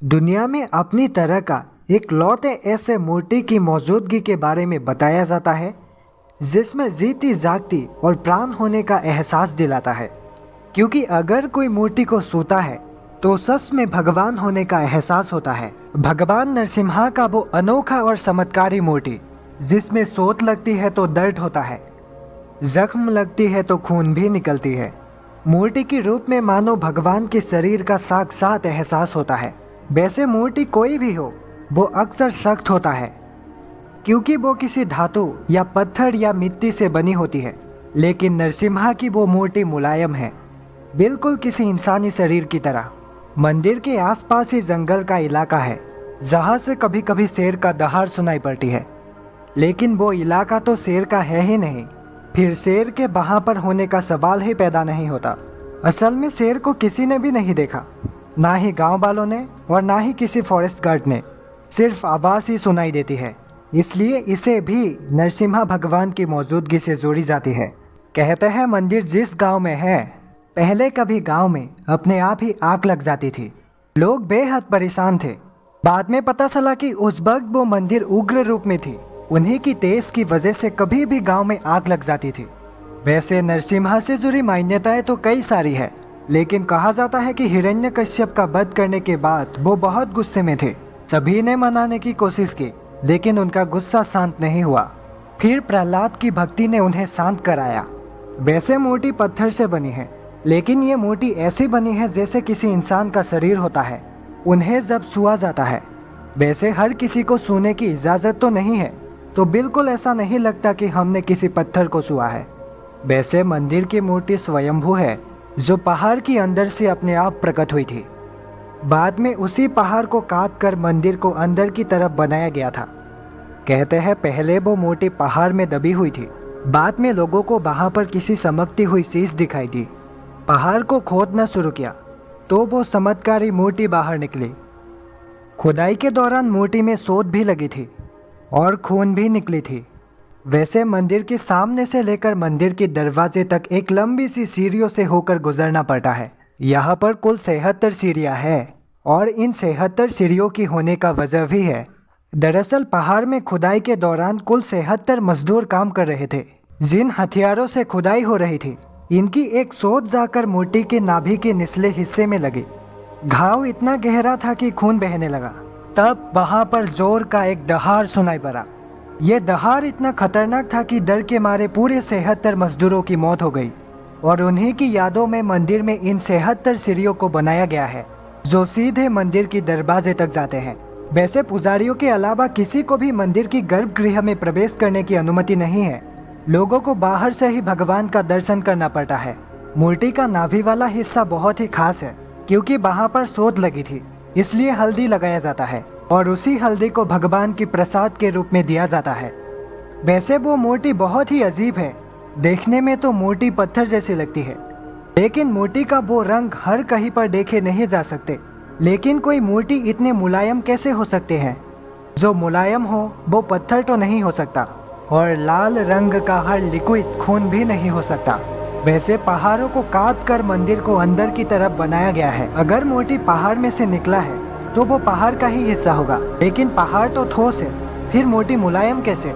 दुनिया में अपनी तरह का एक लौते ऐसे मूर्ति की मौजूदगी के बारे में बताया जाता है जिसमें जीती जागती और प्राण होने का एहसास दिलाता है। क्योंकि अगर कोई मूर्ति को छूता है तो सच में भगवान होने का एहसास होता है। भगवान नरसिम्हा का वो अनोखा और चमत्कारी मूर्ति जिसमें चोट लगती है तो दर्द होता है, जख्म लगती है तो खून भी निकलती है। मूर्ति के रूप में मानो भगवान के शरीर का साक्षात एहसास होता है। वैसे मूर्ति कोई भी हो वो अक्सर सख्त होता है क्योंकि वो किसी धातु या पत्थर या मिट्टी से बनी होती है, लेकिन नरसिम्हा की वो मूर्ति मुलायम है, बिल्कुल किसी इंसानी शरीर की तरह। मंदिर के आसपास ही जंगल का इलाका है जहाँ से कभी कभी शेर का दहाड़ सुनाई पड़ती है, लेकिन वो इलाका तो शेर का है ही नहीं, फिर शेर के वहाँ पर होने का सवाल ही पैदा नहीं होता। असल में शेर को किसी ने भी नहीं देखा, ना ही गांव वालों ने और ना ही किसी फॉरेस्ट गार्ड ने, सिर्फ आवाज़ ही सुनाई देती है। इसलिए इसे भी नरसिम्हा भगवान की मौजूदगी से जोड़ी जाती है। कहते हैं मंदिर जिस गांव में है, पहले कभी गांव में अपने आप ही आग लग जाती थी। लोग बेहद परेशान थे। बाद में पता चला कि उस वक्त वो मंदिर उग्र रूप में थी। उन्हीं की तेज की वजह से कभी भी गांव में आग लग जाती थी। वैसे नरसिम्हा से जुड़ी मान्यताएं तो कई सारी है, लेकिन कहा जाता है कि हिरण्यकश्यप का वध करने के बाद वो बहुत गुस्से में थे। सभी ने मनाने की कोशिश की, लेकिन उनका गुस्सा शांत नहीं हुआ। फिर प्रहलाद की भक्ति ने उन्हें शांत कराया। वैसे मूर्ति पत्थर से बनी है, लेकिन ये मूर्ति ऐसी बनी है जैसे किसी इंसान का शरीर होता है। उन्हें जब छुआ जाता है, वैसे हर किसी को छूने की इजाज़त तो नहीं है, तो बिल्कुल ऐसा नहीं लगता कि हमने किसी पत्थर को छुआ है। वैसे मंदिर की मूर्ति स्वयंभू है, जो पहाड़ के अंदर से अपने आप प्रकट हुई थी। बाद में उसी पहाड़ को काट कर मंदिर को अंदर की तरफ बनाया गया था। कहते हैं पहले वो मूर्ति पहाड़ में दबी हुई थी, बाद में लोगों को वहाँ पर किसी चमकती हुई चीज दिखाई दी। पहाड़ को खोदना शुरू किया तो वो चमत्कारी मूर्ति बाहर निकली। खुदाई के दौरान मूर्ति में सोत भी लगी थी और खून भी निकली थी। वैसे मंदिर के सामने से लेकर मंदिर के दरवाजे तक एक लंबी सी सीढ़ियों से होकर गुजरना पड़ता है। यहाँ पर कुल 76 सीढ़ियाँ हैं और इन 76 सीढ़ियों की होने का वजह भी है। दरअसल पहाड़ में खुदाई के दौरान कुल 76 मजदूर काम कर रहे थे। जिन हथियारों से खुदाई हो रही थी, इनकी एक सोच जाकर मूर्ति के नाभि के निचले हिस्से में लगी। घाव इतना गहरा था कि खून बहने लगा। तब वहाँ पर जोर का एक दहाड़ सुनाई पड़ा। यह दहाड़ इतना खतरनाक था कि डर के मारे पूरे 76 मजदूरों की मौत हो गई और उन्हीं की यादों में मंदिर में इन 76 सीढ़ियों को बनाया गया है, जो सीधे मंदिर की दरवाजे तक जाते हैं। वैसे पुजारियों के अलावा किसी को भी मंदिर की गर्भगृह में प्रवेश करने की अनुमति नहीं है। लोगों को बाहर से ही भगवान का दर्शन करना पड़ता है। मूर्ति का नाभि वाला हिस्सा बहुत ही खास है, क्योंकि वहाँ पर सोत लगी थी, इसलिए हल्दी लगाया जाता है और उसी हल्दी को भगवान की प्रसाद के रूप में दिया जाता है। वैसे वो मूर्ति बहुत ही अजीब है। देखने में तो मूर्ति पत्थर जैसी लगती है, लेकिन मूर्ति का वो रंग हर कहीं पर देखे नहीं जा सकते। लेकिन कोई मूर्ति इतने मुलायम कैसे हो सकते हैं? जो मुलायम हो वो पत्थर तो नहीं हो सकता, और लाल रंग का हर लिक्विड खून भी नहीं हो सकता। वैसे पहाड़ों को काट कर मंदिर को अंदर की तरफ बनाया गया है। अगर मूर्ति पहाड़ में से निकला है तो वो पहाड़ का ही हिस्सा होगा, लेकिन पहाड़ तो ठोस है, फिर मूर्ति मुलायम कैसे?